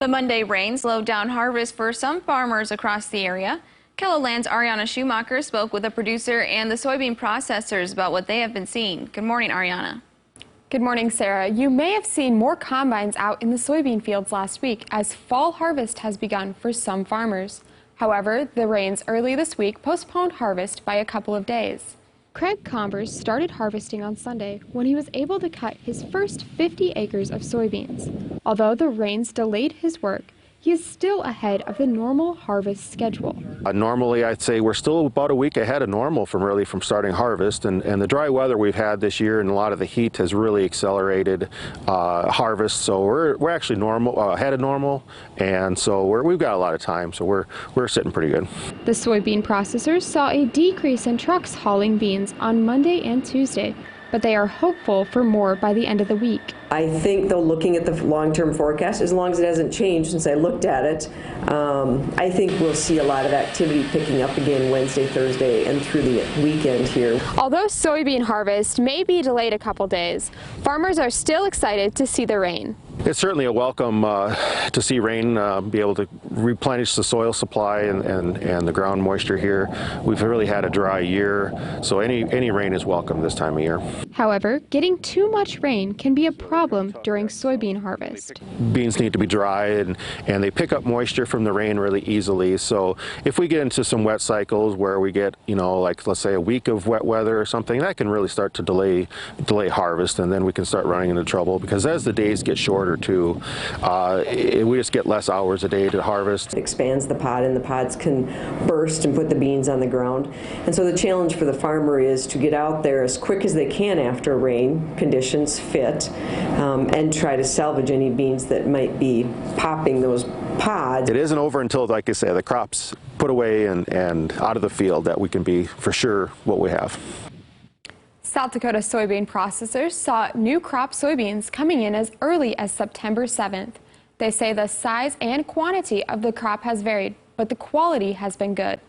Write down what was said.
The Monday rain slowed down harvest for some farmers across the area. KELOLAND's Ariana Schumacher spoke with the producer and the soybean processors about what they have been seeing. Good morning, Ariana. Good morning, Sarah. You may have seen more combines out in the soybean fields last week as fall harvest has begun for some farmers. However, the rains early this week postponed harvest by a couple of days. Craig Converse started harvesting on Sunday when he was able to cut his first 50 acres of soybeans. Although the rains delayed his work, he is still ahead of the normal harvest schedule. Normally, I'd say we're still about a week ahead of normal from starting harvest, and the dry weather we've had this year and a lot of the heat has really accelerated harvest. So we're actually ahead of normal, and so we've got a lot of time. So we're sitting pretty good. The soybean processors saw a decrease in trucks hauling beans on Monday and Tuesday, but they are hopeful for more by the end of the week. I think, though, looking at the long-term forecast, as long as it hasn't changed since I looked at it, I think we'll see a lot of activity picking up again Wednesday, Thursday, and through the weekend here. Although soybean harvest may be delayed a couple days, farmers are still excited to see the rain. It's certainly a welcome to see rain, be able to replenish the soil supply and the ground moisture here. We've really had a dry year, so any rain is welcome this time of year. However, getting too much rain can be a problem during soybean harvest. Beans need to be dry and they pick up moisture from the rain really easily. So if we get into some wet cycles where we get, like let's say a week of wet weather or something, that can really start to delay harvest, and then we can start running into trouble because as the days get shorter too, we just get less hours a day to harvest. It expands the pod and the pods can burst and put the beans on the ground. And so the challenge for the farmer is to get out there as quick as they can after rain conditions fit and try to salvage any beans that might be popping those pods. It isn't over until, like I say, the crop's put away and out of the field that we can be for sure what we have. South Dakota soybean processors saw new crop soybeans coming in as early as September 7th. They say the size and quantity of the crop has varied, but the quality has been good.